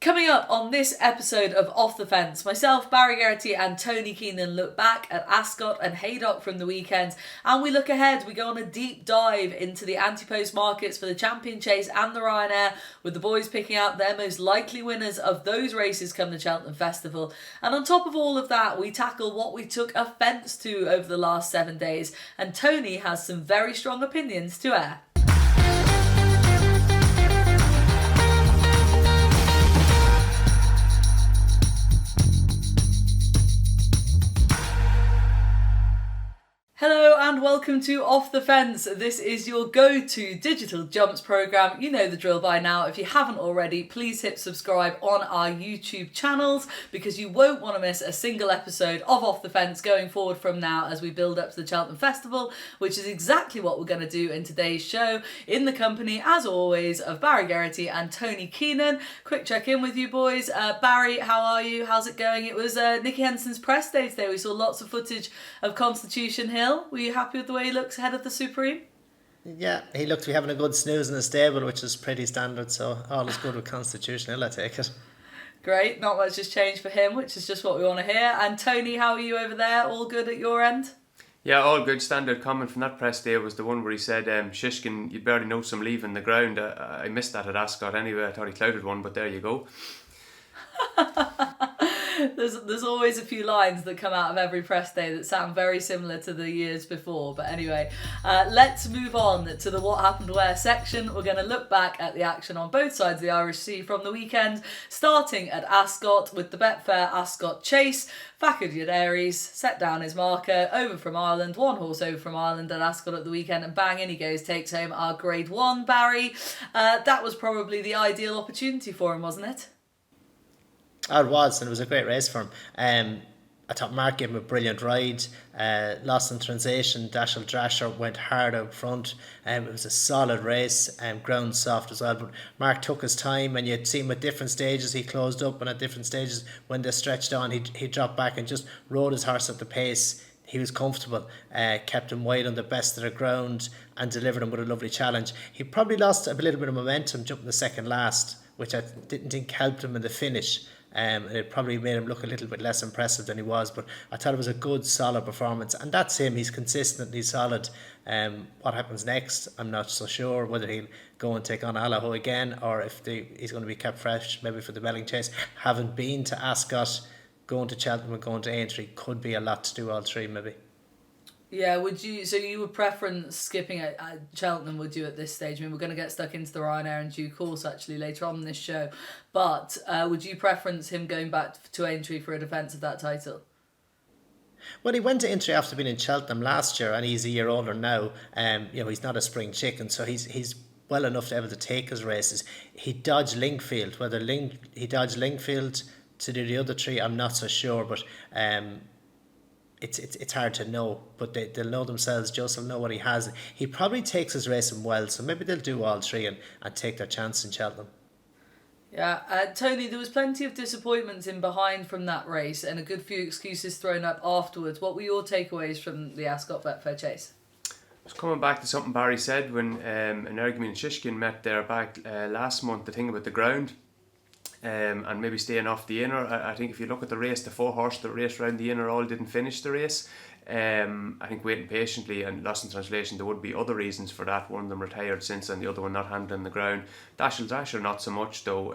Coming up on this episode of Off the Fence, myself, Barry Geraghty and Tony Keenan look back at Ascot and Haydock from the weekend, and we look ahead. We go on a deep dive into the anti-post markets for the Champion Chase and the Ryanair, with the boys picking out their most likely winners of those races come the Cheltenham Festival. And on top of all of that, we tackle what we took offence to over the last 7 days, and Tony has some very strong opinions to air. Hello and welcome to Off the Fence. This is your go-to digital jumps programme. You know the drill by now. If you haven't already, please hit subscribe on our YouTube channels because you won't want to miss a single episode of Off the Fence going forward from now as we build up to the Cheltenham Festival, which is exactly what we're going to do in today's show, in the company, as always, of Barry Geraghty and Tony Keenan. Quick check-in with you boys. Barry, how are you? How's it going? It was Nicky Henson's press day today. We saw lots of footage of Constitution Hill. Were you happy with the way he looks ahead of the Supreme? Yeah, he looked to be having a good snooze in the stable, which is pretty standard, so all is good with Constitution Hill, I take it. Great, not much has changed for him, which is just what we want to hear. And Tony, how are you over there? All good at your end? Yeah, all good. Standard comment from that press day was the one where he said, Shishkin, you barely notice him leaving the ground. I missed that at Ascot anyway. I thought he clouded one, but there you go. There's always a few lines that come out of every press day that sound very similar to the years before. But anyway, let's move on to the What Happened Where section. We're going to look back at the action on both sides of the Irish Sea from the weekend, starting at Ascot with the Betfair Ascot Chase. Fakir D'Oudairies set down his marker, over from Ireland, one horse over from Ireland at Ascot at the weekend, and bang, in he goes, takes home our Grade 1, Barry. That was probably the ideal opportunity for him, wasn't it? It was, and it was a great race for him. I thought Mark gave him a brilliant ride. Lost in transition, Dashel Drasher went hard out front. It was a solid race, ground soft as well. But Mark took his time, and you'd see him at different stages. He closed up, and at different stages, when they stretched on, he dropped back and just rode his horse at the pace. He was comfortable, kept him wide on the best of the ground, and delivered him with a lovely challenge. He probably lost a little bit of momentum jumping the second last, which I didn't think helped him in the finish. It probably made him look a little bit less impressive than he was, but I thought it was a good, solid performance, and that's him. He's consistent, he's solid. What happens next, I'm not so sure, whether he'll go and take on Allaho again, or if he's going to be kept fresh, maybe for the Melon chase. Having been to Ascot, going to Cheltenham and going to Aintree could be a lot to do all three, maybe. Yeah, so you would preference skipping at Cheltenham, would you, at this stage? I mean, we're going to get stuck into the Ryanair in due course, actually, later on in this show. But would you preference him going back to Aintree for a defence of that title? Well, he went to Aintree after being in Cheltenham last year, and he's a year older now. He's not a spring chicken, so he's well enough to be able to take his races. He dodged Linkfield. Whether he dodged Linkfield to do the other three, I'm not so sure, but... It's hard to know, but they'll know themselves. Joseph will know what he has. He probably takes his racing well, so maybe they'll do all three and take their chance in Cheltenham. Yeah, Tony, there was plenty of disappointments in behind from that race and a good few excuses thrown up afterwards. What were your takeaways from the Ascot Betfair Chase? Just coming back to something Barry said when Energumene and Shishkin met there back last month, the thing about the ground. And maybe staying off the inner. I think if you look at the race, the 4 horse that raced around the inner all didn't finish the race. I think waiting patiently and lost in translation, there would be other reasons for that. One of them retired since, and the other one not handling the ground. Dashel Drasher not so much though.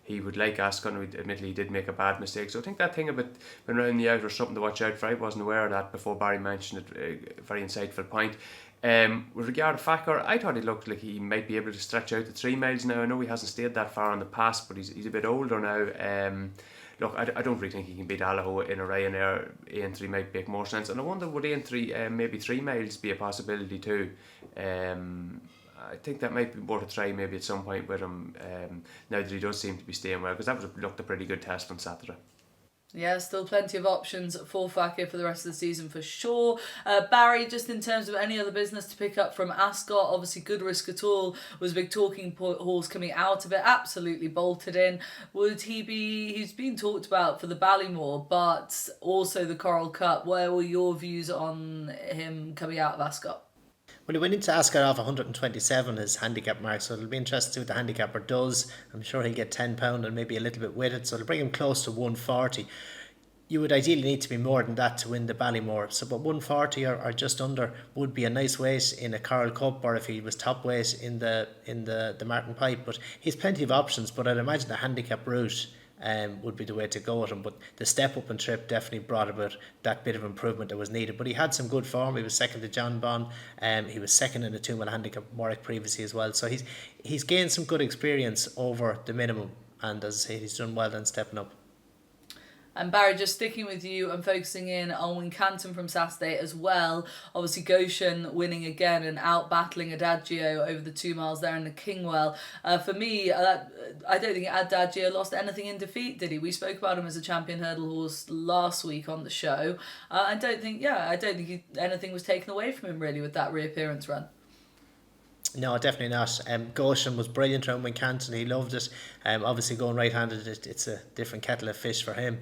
He would like Ascot, and admittedly he did make a bad mistake. So I think that thing about when around the out or something to watch out for. I wasn't aware of that before Barry mentioned it. A very insightful point. With regard to Fakir, I thought he looked like he might be able to stretch out to 3 miles now. I know he hasn't stayed that far in the past, but he's a bit older now. Look, I don't really think he can beat Allaho in a Ryanair. Aintree might make more sense, and I wonder would Aintree maybe 3 miles be a possibility too. I think that might be worth a try maybe at some point with him now that he does seem to be staying well, because that looked a pretty good test on Saturday. Yeah, still plenty of options for Fakir for the rest of the season for sure. Barry, just in terms of any other business to pick up from Ascot, obviously Good Risk at All was a big talking horse coming out of it, absolutely bolted in. Would he be, he's been talked about for the Ballymore, but also the Coral Cup. Where were your views on him coming out of Ascot? Well, he went into Ascot off 127 his handicap mark, so it'll be interesting to see what the handicapper does. I'm sure he'll get £10 and maybe a little bit with it, so it'll bring him close to 140. You would ideally need to be more than that to win the Ballymore. So, but 140 or just under would be a nice weight in a Coral Cup, or if he was top weight in the Martin Pipe. But he's plenty of options. But I'd imagine the handicap route would be the way to go with him. But the step up and trip definitely brought about that bit of improvement that was needed. But he had some good form. He was second to John Bon. He was second in the 2 mile handicap Warwick previously as well. So he's gained some good experience over the minimum. And as I say, he's done well in stepping up. And Barry, just sticking with you and focusing in on Wincanton from Saturday as well. Obviously, Goshen winning again and out-battling Adagio over the 2 miles there in the Kingwell. For me, I don't think Adagio lost anything in defeat, did he? We spoke about him as a champion hurdle horse last week on the show. I don't think anything was taken away from him really with that reappearance run. No, definitely not. Goshen was brilliant around Wincanton. He loved it. Obviously, going right-handed, it's a different kettle of fish for him.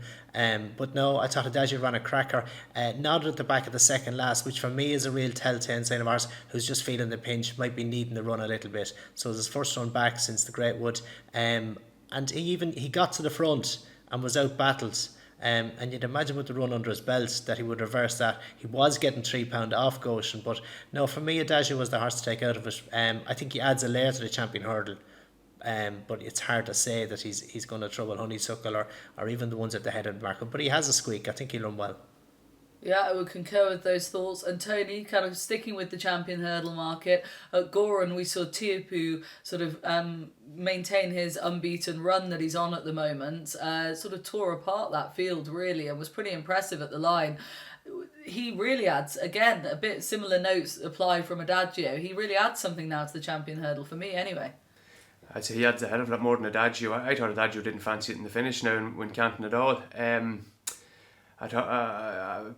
But no, I thought Adagio ran a cracker. Nodded at the back of the second last, which for me is a real telltale sign of ours, who's just feeling the pinch, might be needing the run a little bit. So it was his first run back since the Great Wood. And he got to the front and was out-battled. And you'd imagine with the run under his belt that he would reverse that. He was getting £3 off Goshen, but no, for me Adagio was the horse to take out of it. I think he adds a layer to the champion hurdle, but it's hard to say that he's going to trouble Honeysuckle or even the ones at the head of the market. But he has a squeak. I think he'll run well. Yeah, I would concur with those thoughts. And Tony, kind of sticking with the champion hurdle market, at Goran we saw Teahupoo sort of maintain his unbeaten run that he's on at the moment, sort of tore apart that field really and was pretty impressive at the line. He really adds, again, a bit similar notes apply from Adagio. He really adds something now to the champion hurdle, for me anyway. I'd say he adds a hell of a lot more than Adagio. I thought Adagio didn't fancy it in the finish now in Wincanton at all. I thought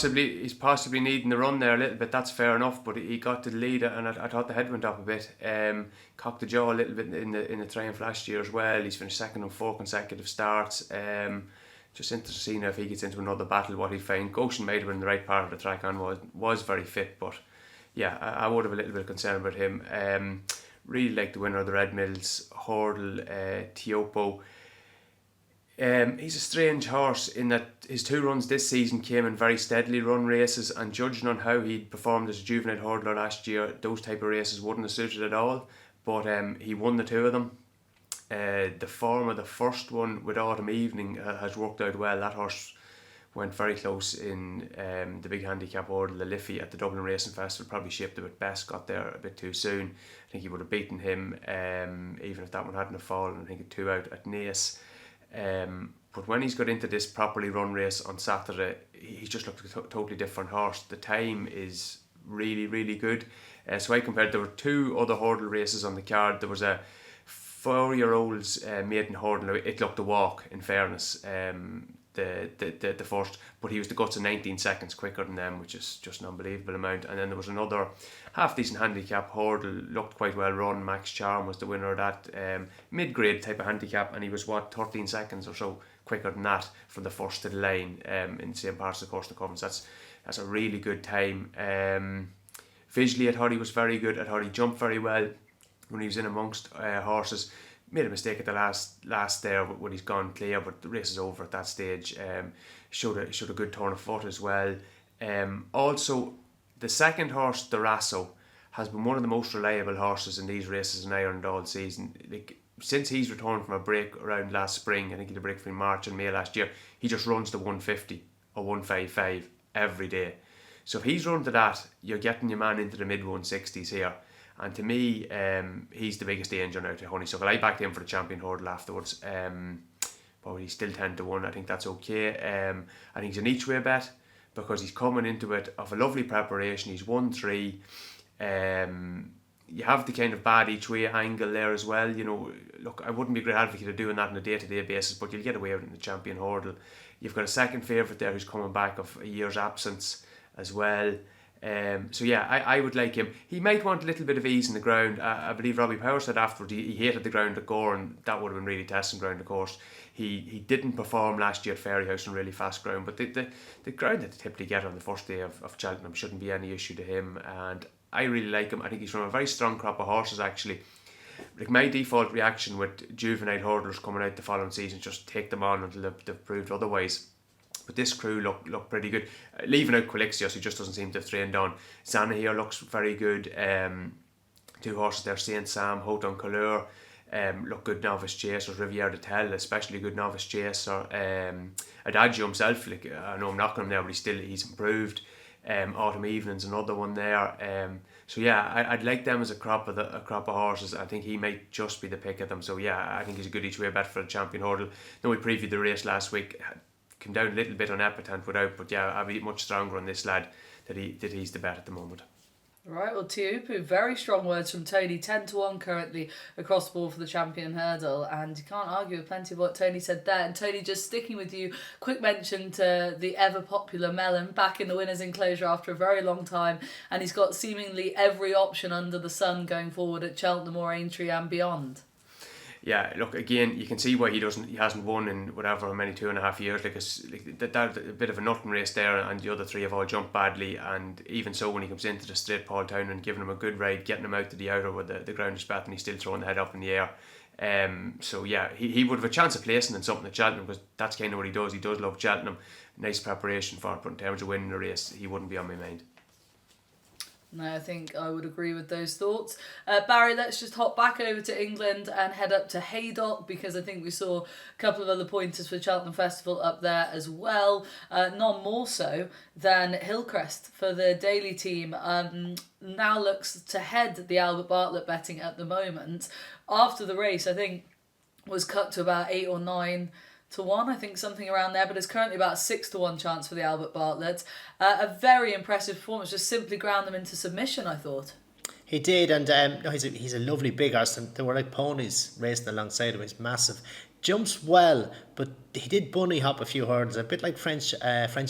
he's possibly needing the run there a little bit. That's fair enough, but he got to the lead, and I thought the head went up a bit. Cocked the jaw a little bit in the Triumph last year as well. He's finished second on 4 consecutive starts. Just interested to see now if he gets into another battle what he'd find. Goshen made him in the right part of the track and was very fit, but yeah, I would have a little bit of concern about him. Really like the winner of the Red Mills hurdle, Teahupoo. He's a strange horse in that his 2 runs this season came in very steadily run races, and judging on how he'd performed as a juvenile hurdler last year, those type of races wouldn't have suited at all. But he won the 2 of them. The form of the first one with Autumn Evening has worked out well. That horse went very close in the big handicap hurdle, the Liffey at the Dublin Racing Festival. Probably shaped a bit best, got there a bit too soon. I think he would have beaten him even if that one hadn't have fallen. I think 2 out at Naas. But when he's got into this properly run race on Saturday, he's just looked a totally different horse. The time is really, really good. So I compared, there were 2 other hurdle races on the card. There was a 4-year-old's maiden hurdle. It looked a walk, in fairness, the first, but he was the guts of 19 seconds quicker than them, which is just an unbelievable amount. And then there was another half decent handicap hurdle, looked quite well run. Max Charm was the winner of that, mid-grade type of handicap, and he was 13 seconds or so quicker than that from the first to the line in the same parts of the course to cover. That's a really good time. Visually I thought he was very good. I thought he jumped very well when he was in amongst horses. Made a mistake at the last there when he's gone clear, but the race is over at that stage. Showed a good turn of foot as well. Also, the second horse, the Rasso, has been one of the most reliable horses in these races in Ireland all season. Since he's returned from a break around last spring, I think he had a break between March and May last year, he just runs the 150 or 155 every day. So if he's run to that, you're getting your man into the mid 160s here. And to me, he's the biggest danger now to Honeysuckle. I backed him for the champion hurdle afterwards. But he's still 10-1. I think that's okay. I think he's an each way bet because he's coming into it of a lovely preparation. He's 1-3. You have the kind of bad each way angle there as well. You know, look, I wouldn't be a great advocate of doing that on a day-to-day basis, but you'll get away with it in the champion hurdle. You've got a second favourite there who's coming back of a year's absence as well. So yeah, I would like him. He might want a little bit of ease in the ground. I believe Robbie Power said afterwards he hated the ground at Gore, and that would have been really testing ground, of course. He didn't perform last year at Fairyhouse on really fast ground, but the ground that they typically get on the first day of Cheltenham shouldn't be any issue to him. And I really like him. I think he's from a very strong crop of horses, actually. Like, my default reaction with juvenile hurdlers coming out the following season, just take them on until they've proved otherwise. But this crew look pretty good. Leaving out Quilixios, who just doesn't seem to have trained on. Zana here looks very good. Two horses there, Saint Sam, Haute en Couleur, look good novice chasers. Rivière de Tel, especially good novice chaser. Adagio himself, like, I know I'm knocking him there, but he's improved. Autumn Evening's another one there. So yeah, I'd like them as a crop of horses. I think he might just be the pick of them. So yeah, I think he's a good each way bet for the Champion Hurdle. No, we previewed the race last week. Came down a little bit on Epitaph without, but yeah, I'd be much stronger on this lad that he's the bet at the moment. Right, well, Teahupoo, very strong words from Tony. 10-1 currently across the board for the Champion Hurdle, and you can't argue with plenty of what Tony said there. And Tony, just sticking with you, quick mention to the ever popular Melon, back in the winner's enclosure after a very long time, and he's got seemingly every option under the sun going forward at Cheltenham or Aintree and beyond. Yeah, look, again, you can see why he hasn't won in whatever how many 2.5 years. Like that a bit of a nothing race there, and the other three have all jumped badly. And even so, when he comes into the straight, Paul Town and giving him a good ride, getting him out to the outer where the ground is flat, and he's still throwing the head up in the air. So yeah, he would have a chance of placing in something at Cheltenham, because that's kind of what he does. He does love Cheltenham. Nice preparation for it, but in terms of winning the race, he wouldn't be on my mind. No, I think I would agree with those thoughts. Barry, let's just hop back over to England and head up to Haydock, because I think we saw a couple of other pointers for Cheltenham Festival up there as well. None more so than Hillcrest for the Daily team. Now looks to head the Albert Bartlett betting at the moment. After the race, I think was cut to about 8 or 9 to 1, I think something around there, but it's currently about 6 to 1 chance for the Albert Bartlett. A very impressive performance, just simply ground them into submission, I thought. He did, and no, he's a lovely big horse, and they were like ponies racing alongside him. He's massive. Jumps well, but he did bunny hop a few hurdles, a bit like French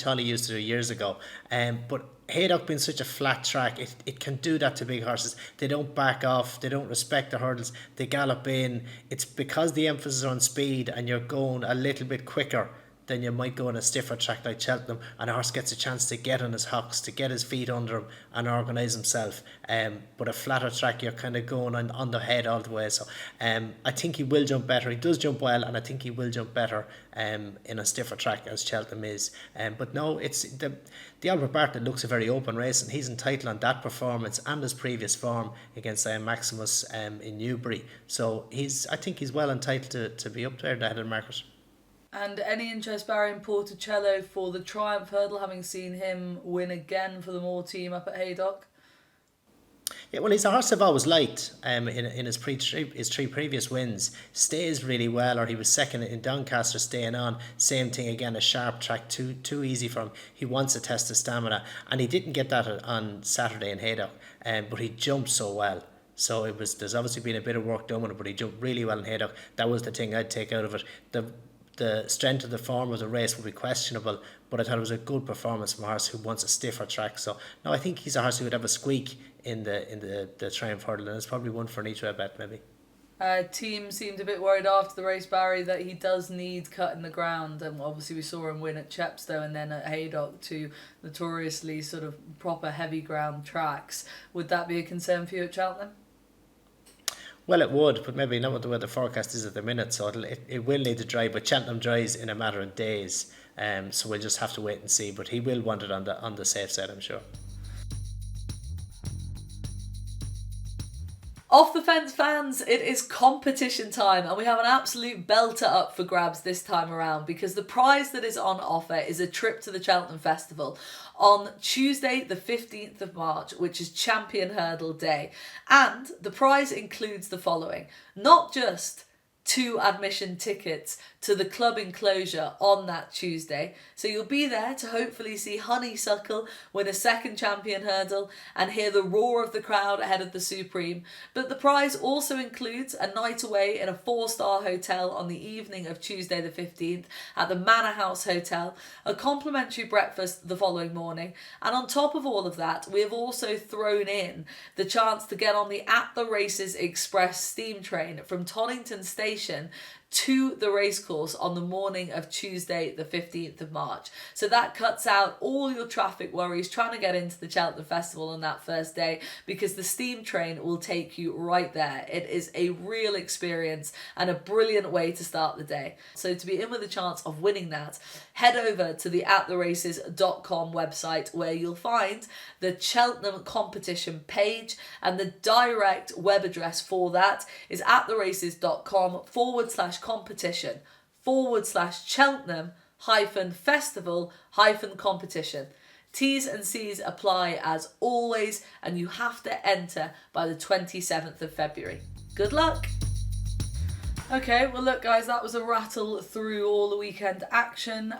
Holly used to do years ago. But Haydock being such a flat track, it can do that to big horses. They don't back off, they don't respect the hurdles, they gallop in. It's because the emphasis is on speed and you're going a little bit quicker than you might go on a stiffer track like Cheltenham, and a horse gets a chance to get on his hocks, to get his feet under him and organise himself. But a flatter track, you're kind of going on the head all the way. So I think he will jump better. He does jump well, and I think he will jump better in a stiffer track as Cheltenham is. But no, it's the Albert Bartlett looks a very open race, and he's entitled on that performance and his previous form against Maximus in Newbury. So I think he's well entitled to be up there at the head of the market. And any interest, Barry, in Porticello for the Triumph Hurdle, having seen him win again for the Moore team up at Haydock? Yeah, well, he's a horse I've always liked. In his three previous wins, stays really well, or he was second in Doncaster, staying on. Same thing again, a sharp track, too easy for him. He wants to test his stamina, and he didn't get that on Saturday in Haydock, but he jumped so well. So there's obviously been a bit of work done on it, but he jumped really well in Haydock. That was the thing I'd take out of it. The strength of the form of the race would be questionable, but I thought it was a good performance from a horse who wants a stiffer track. So no, I think he's a horse who would have a squeak in the Triumph Hurdle, and it's probably one for an each way bet maybe. Team seemed a bit worried after the race, Barry, that he does need cut in the ground, and obviously we saw him win at Chepstow and then at Haydock, two notoriously sort of proper heavy ground tracks. Would that be a concern for you at Cheltenham? Well, it would, but maybe not with the way the forecast is at the minute, so it will need to dry, but Cheltenham dries in a matter of days, so we'll just have to wait and see, but he will want it on the safe side, I'm sure. Off the Fence fans, it is competition time, and we have an absolute belter up for grabs this time around, because the prize that is on offer is a trip to the Cheltenham Festival on Tuesday the 15th of March, which is Champion Hurdle Day. And the prize includes the following: not just 2 admission tickets to the club enclosure on that Tuesday. So you'll be there to hopefully see Honeysuckle win a second Champion Hurdle and hear the roar of the crowd ahead of the Supreme. But the prize also includes a night away in a 4-star hotel on the evening of Tuesday the 15th at the Manor House Hotel, a complimentary breakfast the following morning, and on top of all of that, we have also thrown in the chance to get on the At the Races Express steam train from Toddington Station to the racecourse on the morning of Tuesday the 15th of March. So that cuts out all your traffic worries trying to get into the Cheltenham Festival on that first day, because the steam train will take you right there. It is a real experience and a brilliant way to start the day. So to be in with a chance of winning that, head over to the attheraces.com website, where you'll find the Cheltenham competition page, and the direct web address for that is attheraces.com/competition/Cheltenham-festival-competition. T's and C's apply as always, and you have to enter by the 27th of February. Good luck! Okay, well look guys, that was a rattle through all the weekend action.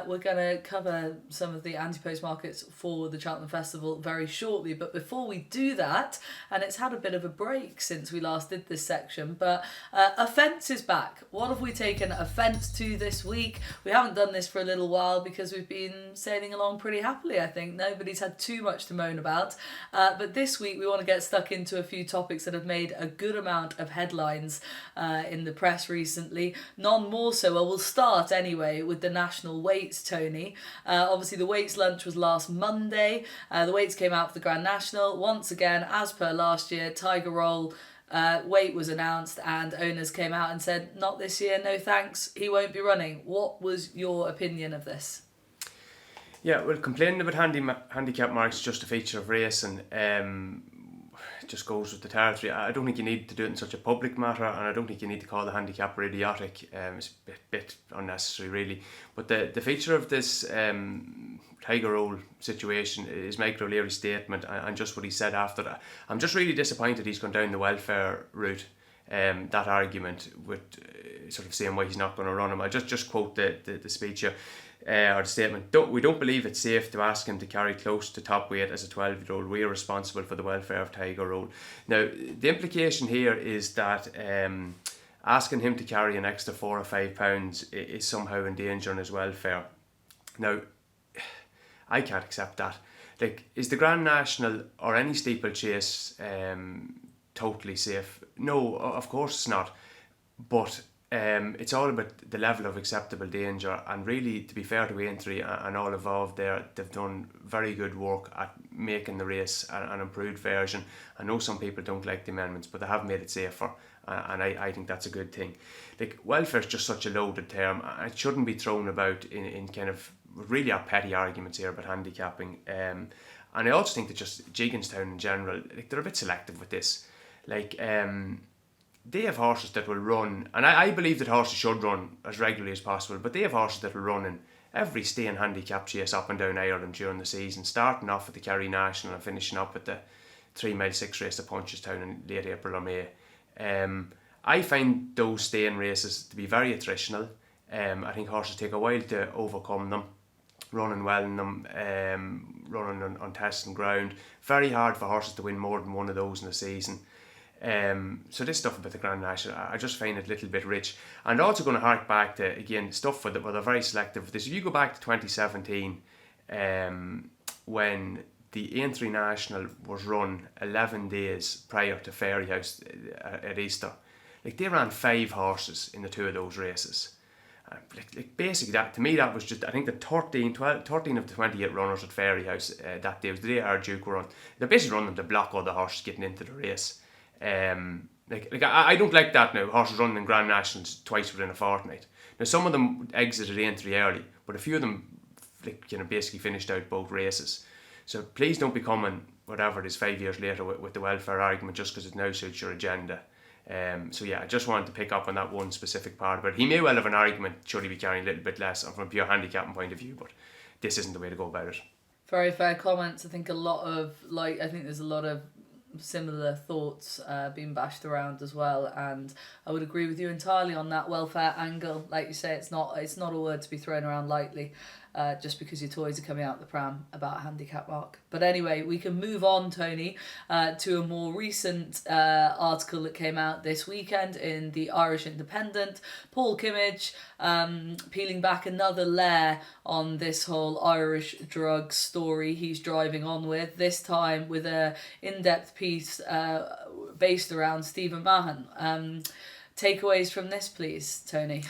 We're going to cover some of the anti-post markets for the Cheltenham Festival very shortly, but before we do that, and it's had a bit of a break since we last did this section, but Offence is back. What have we taken Offence to this week? We haven't done this for a little while because we've been sailing along pretty happily, I think. Nobody's had too much to moan about, but this week we want to get stuck into a few topics that have made a good amount of headlines in the press recently, none more so. Well, we'll start anyway with the national weights, Tony. Obviously the weights lunch was last Monday. The weights came out for the Grand National. Once again, as per last year, Tiger Roll weight was announced and owners came out and said, not this year, no thanks, he won't be running. What was your opinion of this? Yeah, well, complaining about handicap marks just a feature of racing. Just goes with the territory. I don't think you need to do it in such a public matter, and I don't think you need to call the handicapper idiotic. It's a bit unnecessary, really. But the feature of this Tiger Roll situation is Michael O'Leary's statement and just what he said after that. I'm just really disappointed he's gone down the welfare route. That argument with sort of saying why he's not going to run him. I just quote the speech here. Or the statement, we don't believe it's safe to ask him to carry close to top weight as a 12-year-old. We are responsible for the welfare of Tiger Roll. Now, the implication here is that asking him to carry an extra 4 or 5 pounds is somehow endangering his welfare. Now, I can't accept that. Like, is the Grand National or any steeplechase totally safe? No, of course it's not. But it's all about the level of acceptable danger, and really, to be fair to Aintree and all involved there, they've done very good work at making the race an improved version. I know some people don't like the amendments, but they have made it safer, and I think that's a good thing. Like, welfare is just such a loaded term. It shouldn't be thrown about in kind of really our petty arguments here about handicapping. And I also think that just Jigginstown in general, like, they're a bit selective with this. Like, they have horses that will run, and I believe that horses should run as regularly as possible, but they have horses that will run in every staying handicap chase up and down Ireland during the season, starting off at the Kerry National and finishing up at the 3 mile 6 race at Punchestown in late April or May. I find those staying races to be very attritional. I think horses take a while to overcome them, running well in them, running on testing ground. Very hard for horses to win more than one of those in a season. So this stuff about the Grand National, I just find it a little bit rich. And also going to hark back to, again, stuff where they're very selective with this. If you go back to 2017, when the Aintree National was run 11 days prior to Fairyhouse at Easter, like, they ran 5 horses in the 2 of those races. Like basically, that to me, that was just, I think the 13 of the 28 runners at Fairyhouse that day was the day our Duke were on. They basically run them to block all the horses getting into the race. I don't like that now. Horses running in Grand Nationals twice within a fortnight. Now, some of them exited Aintree early, but a few of them, basically finished out both races. So please don't be coming, whatever it is, 5 years later with the welfare argument just because it now suits your agenda. So yeah, I just wanted to pick up on that one specific part of it. He may well have an argument should he be carrying a little bit less from a pure handicapping point of view, but this isn't the way to go about it. Very fair comments. I think there's a lot of similar thoughts being bashed around as well, and I would agree with you entirely on that welfare angle. Like you say, it's not a word to be thrown around lightly. Just because your toys are coming out the pram about a handicap mark. But anyway, we can move on, Tony, to a more recent article that came out this weekend in the Irish Independent. Paul Kimmage peeling back another layer on this whole Irish drug story he's driving on with, this time with a in-depth piece based around Stephen Mahon. takeaways from this, please, Tony?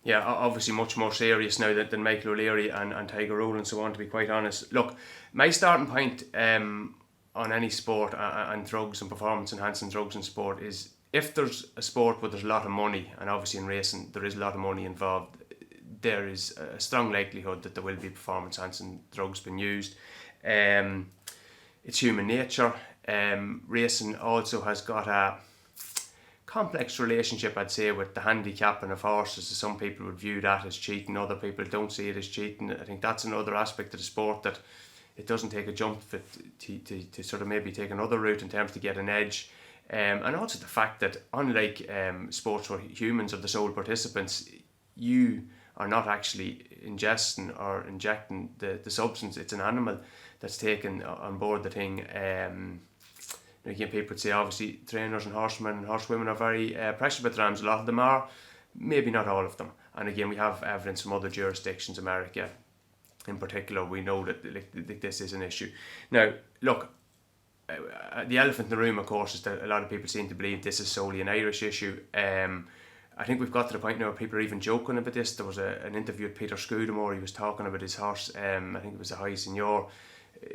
Yeah, obviously much more serious now than Michael O'Leary and Tiger Rule and so on, to be quite honest. Look, my starting point on any sport and drugs and performance enhancing drugs in sport is, if there's a sport where there's a lot of money, and obviously in racing there is a lot of money involved, there is a strong likelihood that there will be performance enhancing drugs being used. It's human nature. Racing also has got a complex relationship, I'd say, with the handicapping of horses. Some people would view that as cheating, other people don't see it as cheating. I think that's another aspect of the sport, that it doesn't take a jump to sort of maybe take another route in terms to get an edge. And also the fact that, unlike sports where humans are the sole participants, you are not actually ingesting or injecting the substance. It's an animal that's taken on board the thing. Again, people would say obviously trainers and horsemen and horsewomen are very precious about the rams. A lot of them are, maybe not all of them. And again, we have evidence from other jurisdictions, America in particular. We know that this is an issue. Now, look, the elephant in the room, of course, is that a lot of people seem to believe this is solely an Irish issue. I think we've got to the point now where people are even joking about this. There was an interview with Peter Scudamore. He was talking about his horse. I think it was a High Senior.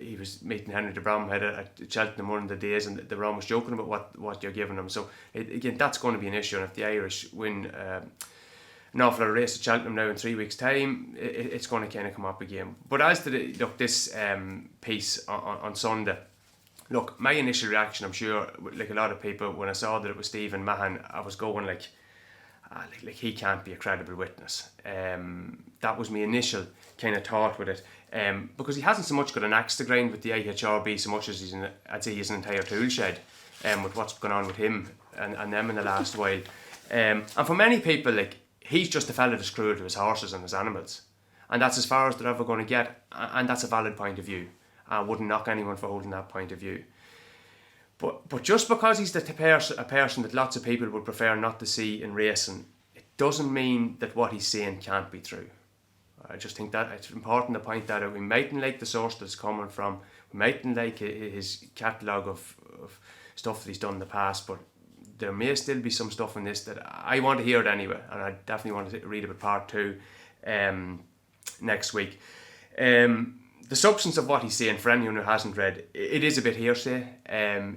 He was meeting Henry de Bromhead at Cheltenham one of the days, and they were almost joking about what you're giving them. So again, that's going to be an issue. And if the Irish win an awful lot of race at Cheltenham now in 3 weeks' time, it's going to kind of come up again. But as to this piece on Sunday, look, my initial reaction, I'm sure, like a lot of people, when I saw that it was Stephen Mahon, I was going like he can't be a credible witness. That was my initial kind of thought with it. Because he hasn't so much got an axe to grind with the IHRB so much as I'd say he's an entire tool shed with what's going on with him and them in the last while. And for many people, like, he's just a fella that's cruel to his horses and his animals. And that's as far as they're ever going to get. And that's a valid point of view. I wouldn't knock anyone for holding that point of view. But just because he's a person that lots of people would prefer not to see in racing, it doesn't mean that what he's saying can't be true. I just think that it's important to point that out. We mightn't like the source that it's coming from. We mightn't like his catalogue of stuff that he's done in the past, but there may still be some stuff in this that I want to hear it anyway, and I definitely want to read about part 2 next week. The substance of what he's saying, for anyone who hasn't read, it is a bit hearsay.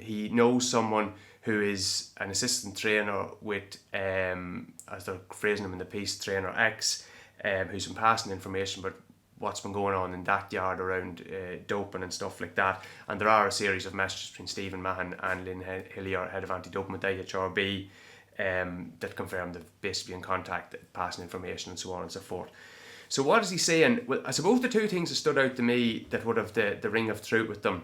He knows someone who is an assistant trainer with, as they're phrasing him in the piece, Trainer X, who's been passing information about what's been going on in that yard around doping and stuff like that. And there are a series of messages between Stephen Mahon and Lynn Hillier, head of anti-doping with IHRB, that confirm they've basically been in contact, passing information and so on and so forth. So what is he saying? Well, I suppose the two things that stood out to me that would have the ring of truth with them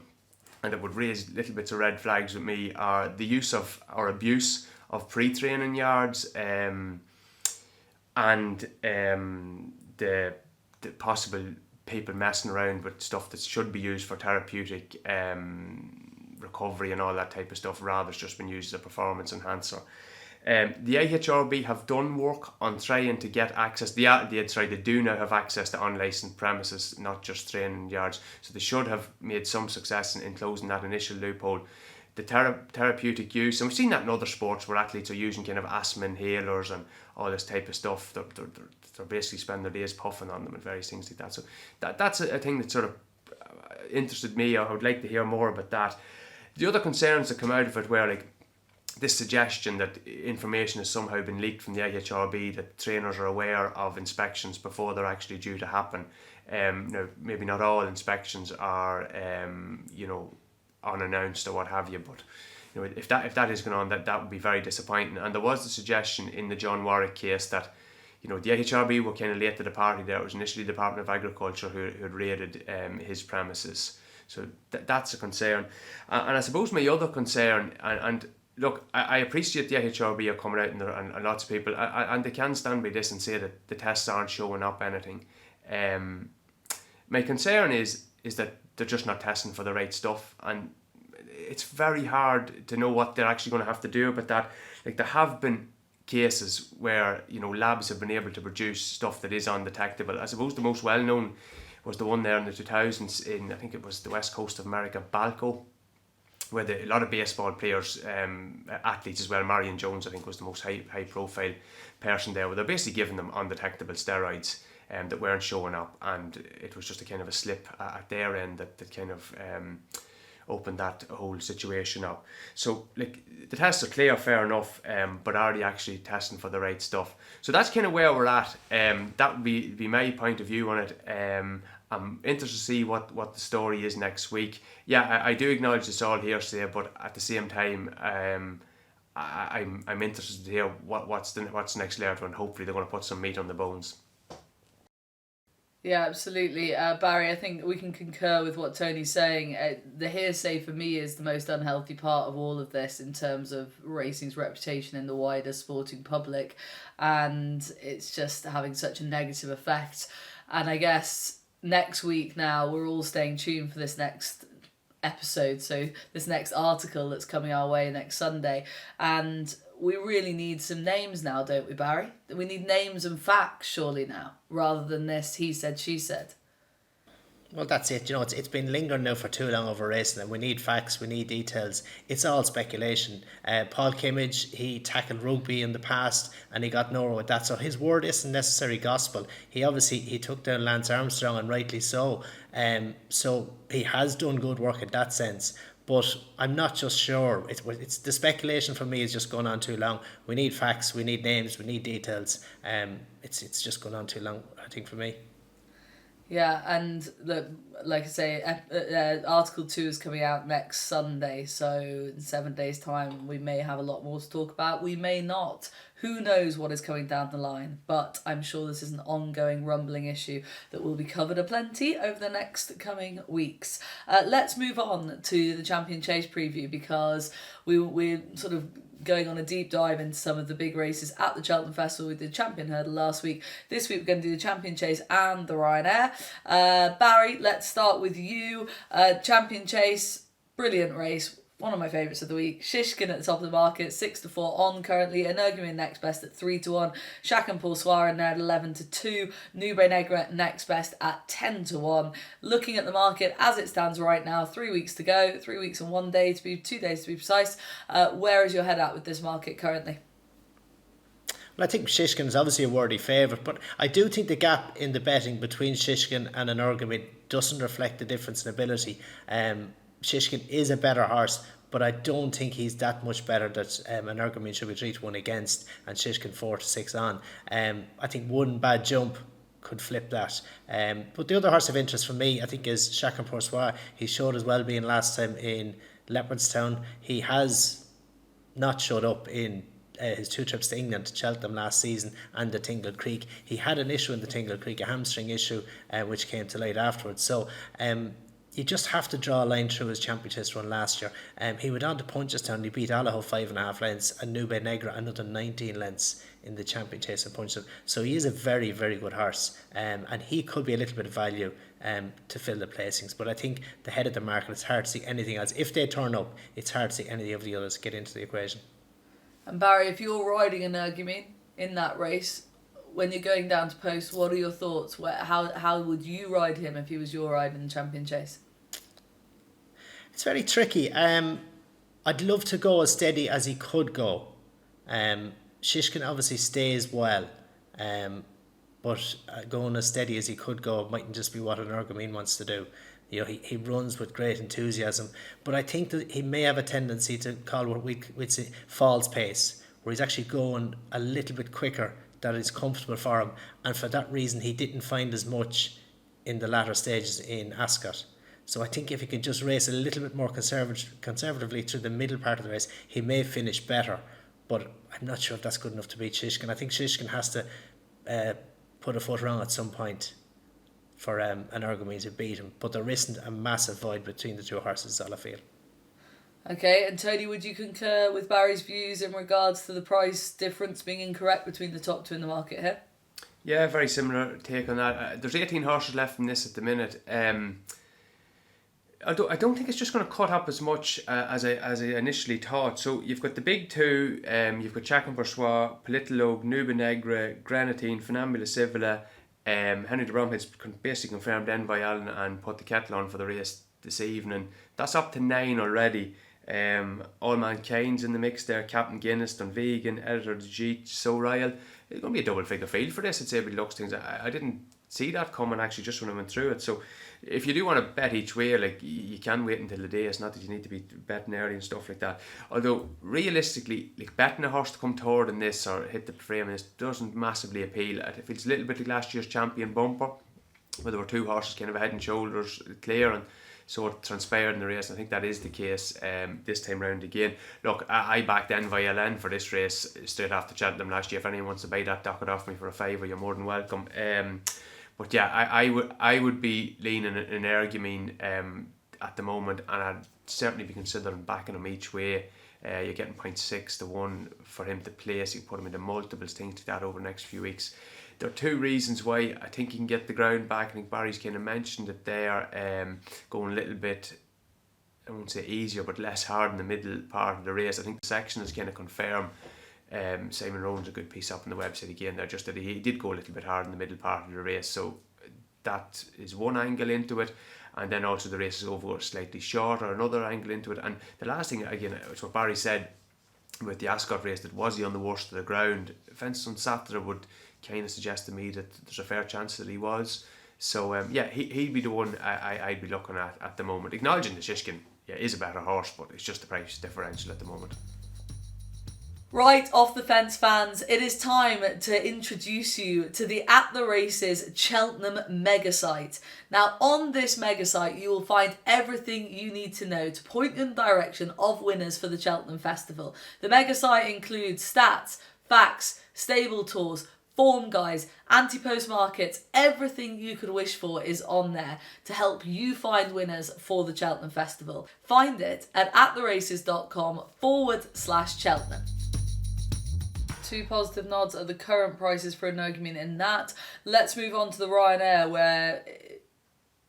and that would raise little bits of red flags with me are the use of or abuse of pre-training yards, and the possible people messing around with stuff that should be used for therapeutic recovery and all that type of stuff, rather it's just been used as a performance enhancer. The IHRB have done work on trying to get access. They do now have access to unlicensed premises, not just training yards. So they should have made some success in closing that initial loophole. The therapeutic use, and we've seen that in other sports where athletes are using kind of asthma inhalers and all this type of stuff. They're basically spending their days puffing on them and various things like that. So that's a thing that sort of interested me. I would like to hear more about that. The other concerns that come out of it were like this suggestion that information has somehow been leaked from the IHRB, that trainers are aware of inspections before they're actually due to happen. Now, maybe not all inspections are, unannounced or what have you, but if that is going on, that would be very disappointing. And there was the suggestion in the John Warwick case that the IHRB were kind of late to the party there. It was initially the Department of Agriculture who had raided his premises. So that's a concern. And I suppose my other concern, and look, I appreciate the IHRB are coming out and lots of people, and they can stand by this and say that the tests aren't showing up anything. My concern is that they're just not testing for the right stuff, and it's very hard to know what they're actually going to have to do about that. Like, there have been cases where labs have been able to produce stuff that is undetectable. I suppose the most well known was the one there in the 2000s in, I think it was the west coast of America, Balco, where a lot of baseball players, athletes as well. Marion Jones, I think, was the most high profile person there, where they're basically giving them undetectable steroids that weren't showing up, and it was just a kind of a slip at their end that kind of opened that whole situation up. So like the tests are clear, fair enough, but are they actually testing for the right stuff? So that's kind of where we're at. That would be my point of view on it. I'm interested to see what the story is next week. Yeah, I do acknowledge it's all hearsay, but at the same time, I'm interested to hear what's the next layer, and hopefully they're going to put some meat on the bones. Yeah, absolutely. Barry, I think we can concur with what Tony's saying. The hearsay for me is the most unhealthy part of all of this in terms of racing's reputation in the wider sporting public, and it's just having such a negative effect. And I guess next week now we're all staying tuned for this next episode, so this next article that's coming our way next Sunday, and we really need some names now, don't we, Barry? We need names and facts surely now, rather than this he said, she said. Well, that's it. It's been lingering now for too long over racing, and we need facts, we need details. It's all speculation. Paul Kimmage, he tackled rugby in the past and he got nowhere with that, so his word isn't necessarily gospel. He took down Lance Armstrong, and rightly so. So he has done good work in that sense. But I'm not just sure. It's the speculation for me is just going on too long. We need facts, we need names, we need details. It's just going on too long, I think, for me. Yeah, and like I say, Article 2 is coming out next Sunday, so in 7 days' time we may have a lot more to talk about. We may not. Who knows what is coming down the line, but I'm sure this is an ongoing rumbling issue that will be covered aplenty over the next coming weeks. Let's move on to the Champion Chase preview, because we're sort of going on a deep dive into some of the big races at the Cheltenham Festival. We did Champion Hurdle last week. This week we're going to do the Champion Chase and the Ryanair. Barry, let's start with you. Champion Chase, brilliant race. One of my favourites of the week. Shishkin at the top of the market, 6-4 on currently. Energumene next best at 3-1. Shaq Paul Soir in there at 11-2. Nube Negra next best at 10-1. Looking at the market as it stands right now, 3 weeks to go. 3 weeks and 1 day 2 days to be precise. Where is your head at with this market currently? Well, I think Shishkin is obviously a worthy favourite, but I do think the gap in the betting between Shishkin and Energumene doesn't reflect the difference in ability. Shishkin is a better horse, but I don't think he's that much better that Energumene should be 3-1 against and Shishkin 4-6 on. I think one bad jump could flip that. But the other horse of interest for me, I think, is Shaq Poursoir. He showed his well-being last time in Leopardstown. He has not showed up in his 2 trips to England, to Cheltenham last season and the Tingle Creek. He had an issue in the Tingle Creek, a hamstring issue, which came to light afterwards. So you just have to draw a line through his Champion Chase run last year. He went on to Punchestown. He beat Allaho 5.5 lengths and Nube Negra another 19 lengths in the Champion Chase and Punchestown. So he is a very, very good horse, and he could be a little bit of value to fill the placings. But I think the head of the market, it's hard to see anything else. If they turn up, it's hard to see any of the others get into the equation. And Barry, if you're riding an Energumene in that race, when you're going down to post, what are your thoughts? How would you ride him if he was your ride in the Champion Chase? It's very tricky. I'd love to go as steady as he could go. Shishkin obviously stays well, but going as steady as he could go mightn't just be what Energumene wants to do. He runs with great enthusiasm, but I think that he may have a tendency to call what we'd say false pace, where he's actually going a little bit quicker that is comfortable for him, and for that reason he didn't find as much in the latter stages in Ascot. So I think if he could just race a little bit more conservatively through the middle part of the race, he may finish better. But I'm not sure if that's good enough to beat Shishkin. I think Shishkin has to put a foot wrong at some point for Energumene to beat him. But there isn't a massive void between the two horses, all I feel. Okay, and Tony, would you concur with Barry's views in regards to the price difference being incorrect between the top two in the market here? Yeah, very similar take on that. There's 18 horses left in this at the minute. I don't think it's just going to cut up as much as I initially thought. So you've got the big two, you've got Shaq Poursoir, Politologue, Nube Negra, Granatine, Funambula Civila. Henry de Bromhead's basically confirmed Envoy Allen and put the kettle on for the race this evening. That's up to 9 already. All Mankind's in the mix there, Captain Guinness, Dunvegan, Editor de Jeet, So Ryle. It's going to be a double figure field for this, I'd say, with looks things. I didn't see that coming actually just when I went through it. So if you do want to bet each way, like, you can wait until the day. It's not that you need to be betting early and stuff like that. Although realistically, like, betting a horse to come third in this or hit the frame in this doesn't massively appeal. It feels a little bit like last year's Champion Bumper, where there were two horses kind of head and shoulders clear, and so it transpired in the race. I think that is the case this time round again. Look, I backed NVLN for this race straight after Cheltenham last year. If anyone wants to buy that, dock it off me for a fiver, you're more than welcome. But yeah, I would be leaning in Energumene at the moment, and I'd certainly be considering backing him each way. You're getting 0.6 to 1 for him to place. You can put him into multiples, things like that over the next few weeks. There are two reasons why I think he can get the ground back. I think Barry's kind of mentioned it there, going a little bit, I won't say easier, but less hard in the middle part of the race. I think the section is kind of confirm. Simon Rowan's a good piece up on the website again there, just that he did go a little bit hard in the middle part of the race, so that is one angle into it. And then also the race is over slightly shorter, another angle into it. And the last thing, again, it's what Barry said with the Ascot race, that was he on the worst of the ground. Fence on Saturday would kind of suggest to me that there's a fair chance that he was. So yeah, he'd be the one I'd be looking at the moment. Acknowledging the Shishkin, yeah, is a better horse, but it's just the price differential at the moment. Right, Off the Fence fans, it is time to introduce you to the At the Races Cheltenham megasite. Now, on this megasite, you will find everything you need to know to point in the direction of winners for the Cheltenham Festival. The megasite includes stats, facts, stable tours, form guides, anti-post markets. Everything you could wish for is on there to help you find winners for the Cheltenham Festival. Find it at attheraces.com/Cheltenham. Two positive nods are the current prices for Energumene in that. Let's move on to the Ryanair, where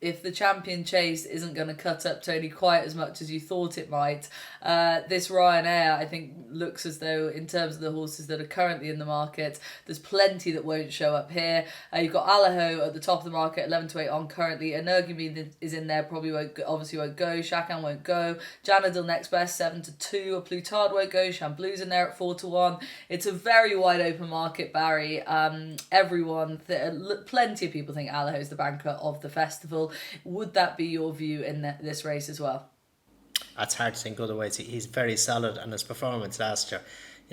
if the Champion Chase isn't going to cut up Tony quite as much as you thought it might, this Ryanair, I think, looks as though, in terms of the horses that are currently in the market, there's plenty that won't show up here. You've got Allaho at the top of the market, 11 to 8 on currently. Energumene is in there, obviously won't go. Shishkin won't go. Janadil next best, 7 to 2. A Plutard won't go. Chamblou's in there at 4 to 1. It's a very wide open market, Barry. Plenty of people think Allaho's the banker of the festival. Would that be your view in this race as well? It's hard to think otherwise. He's very solid, and his performance last year,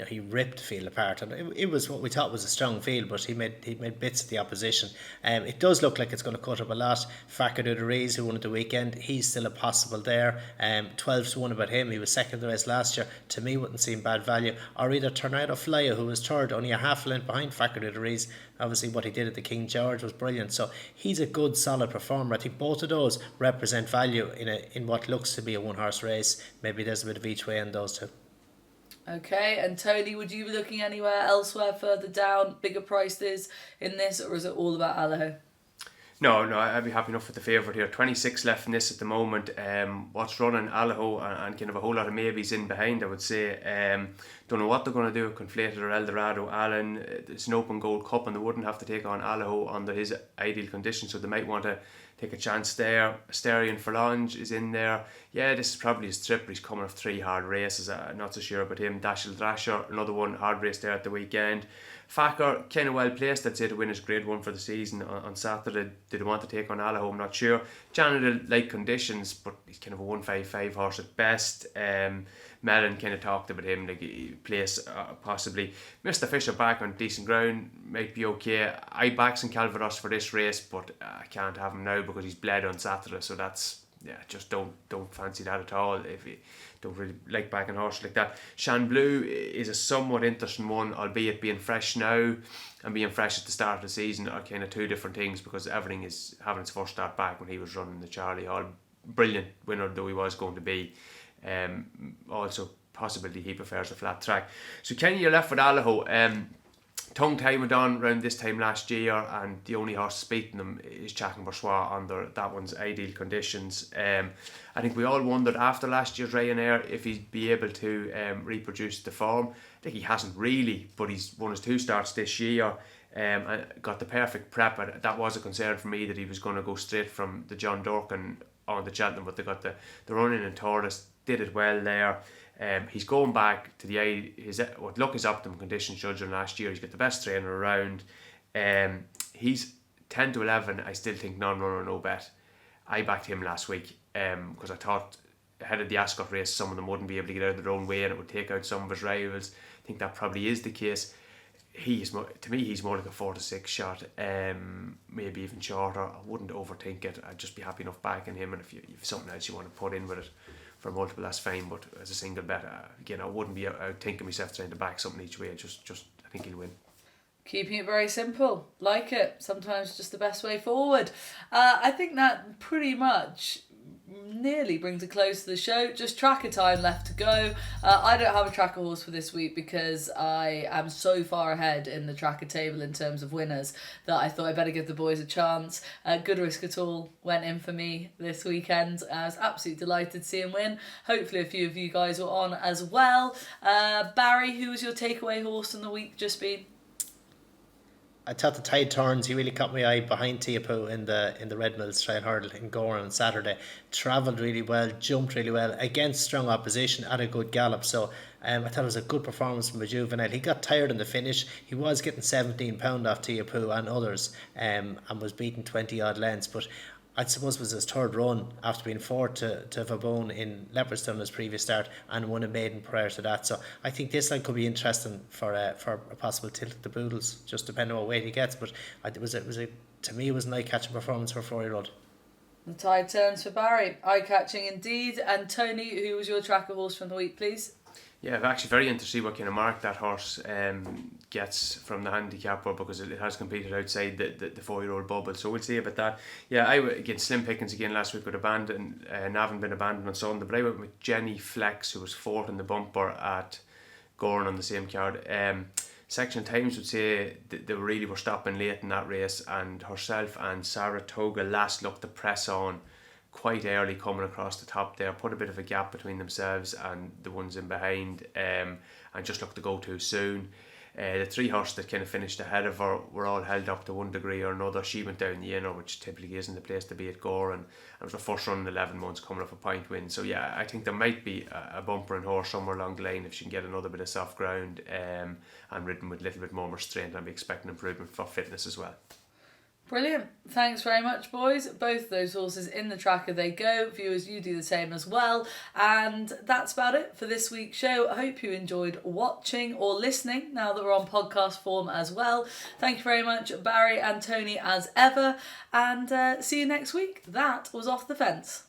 he ripped the field apart, and it was what we thought was a strong field, but he made bits of the opposition. It does look like it's going to cut up a lot. Fakir D'Oudairies, who won at the weekend, he's still a possible there. 12 to 1 about him. He was second the race last year. To me, wouldn't seem bad value. Or either Tornado Flyer, who was third, only a half a length behind Fakir D'Oudairies. Obviously, what he did at the King George was brilliant. So he's a good, solid performer. I think both of those represent value in what looks to be a one-horse race. Maybe there's a bit of each way in those two. Okay, and Tony, would you be looking anywhere elsewhere further down, bigger prices in this, or is it all about Allaho? No, I'd be happy enough with the favourite here. 26 left in this at the moment. What's running Allaho and kind of a whole lot of maybes in behind, I would say. Don't know what they're going to do with Conflated or Eldorado. Allen, it's an open Gold Cup, and they wouldn't have to take on Allaho under his ideal conditions, so they might want to take a chance there. Asterion Forlange is in there. Yeah, this is probably his trip. He's coming off 3 hard races. Not so sure about him. Dashel Thrasher, another one, hard race there at the weekend. Fakir, kind of well placed, I'd say, to win his grade 1 for the season on Saturday. Did he want to take on Allaho? I'm not sure. Janadil, like conditions, but he's kind of a 155 horse at best. Melon kind of talked about him, like place possibly. Mr. Fisher back on decent ground, might be okay. I backed St Calvados for this race, but I can't have him now because he's bled on Saturday, so that's, just don't fancy that at all if you don't really like backing horses like that. Chamblew is a somewhat interesting one, albeit being fresh now and being fresh at the start of the season are kind of two different things, because everything is having its first start back when he was running the Charlie Hall. Brilliant winner though he was going to be. Also possibility he prefers a flat track. So Kenny, you're left with Allaho. Tongue time went on around this time last year, and the only horse beating them is Chacan Bourgeois under that one's ideal conditions. I think we all wondered after last year's Ryanair if he'd be able to reproduce the form. I think he hasn't really, but he's won his 2 starts this year and got the perfect prep. And that was a concern for me, that he was going to go straight from the John Dorkin on the Cheltenham, but they got the running in Taurus did it well there. He's going back to what look his optimum conditions judging last year. He's got the best trainer around. He's 10 to 11. I still think non-runner, no bet. I backed him last week because I thought ahead of the Ascot race some of them wouldn't be able to get out of their own way and it would take out some of his rivals. I think that probably is the case. He's more like a 4 to 6 shot, maybe even shorter. I wouldn't overthink it. I'd just be happy enough backing him, and if you have something else you want to put in with it for a multiple, that's fine. But as a single bet, again, I wouldn't be out thinking myself trying to back something each way. Just I think he'll win. Keeping it very simple, like it. Sometimes just the best way forward. I think that pretty much nearly brings a close to the show. Just tracker time left to go. I don't have a tracker horse for this week because I am so far ahead in the tracker table in terms of winners that I thought I better give the boys a chance. Good Risk at All went in for me this weekend. I was absolutely delighted to see him win. Hopefully a few of you guys were on as well. Barry, who was your takeaway horse in the week just been? I thought the Tide Turns, he really caught my eye behind Teahupoo in the Red Mills Trial Hurdle in Gowran on Saturday. Travelled really well, jumped really well against strong opposition at a good gallop. So I thought it was a good performance from a juvenile. He got tired in the finish. He was getting £17 off Teahupoo and others and was beaten 20 odd lengths. But I suppose it was his third run after being fourth to Vabone in Leopardstown his previous start and won a maiden prior to that. So I think this line could be interesting for a possible tilt at the Boodles, just depending on what weight he gets. But to me it was an eye-catching performance for a 4-year-old. The Tide Turns for Barry. Eye-catching indeed. And Tony, who was your tracker horse from the week, please? Yeah, I'm actually very interested to see what kind of mark that horse gets from the handicapper because it has competed outside the 4-year-old bubble. So we'll see about that. Yeah, again, slim pickings again last week with abandoned. Navan been abandoned on Sunday, but I went with Jenny Flex, who was fourth in the bumper at Gowran on the same card. Section Times would say that they really were stopping late in that race, and herself and Saratoga last looked to press on quite early coming across the top there, put a bit of a gap between themselves and the ones in behind, and just looked to go too soon. The 3 horses that kind of finished ahead of her were all held up to one degree or another. She went down the inner, which typically isn't the place to be at Gowran, and it was her first run in 11 months coming off a point win. So yeah, I think there might be a bumper and horse somewhere along the line if she can get another bit of soft ground and ridden with a little bit more restraint. I'd be expecting improvement for fitness as well. Brilliant. Thanks very much, boys. Both those horses in the tracker they go. Viewers, you do the same as well. And that's about it for this week's show. I hope you enjoyed watching or listening now that we're on podcast form as well. Thank you very much, Barry and Tony, as ever. And see you next week. That was Off the Fence.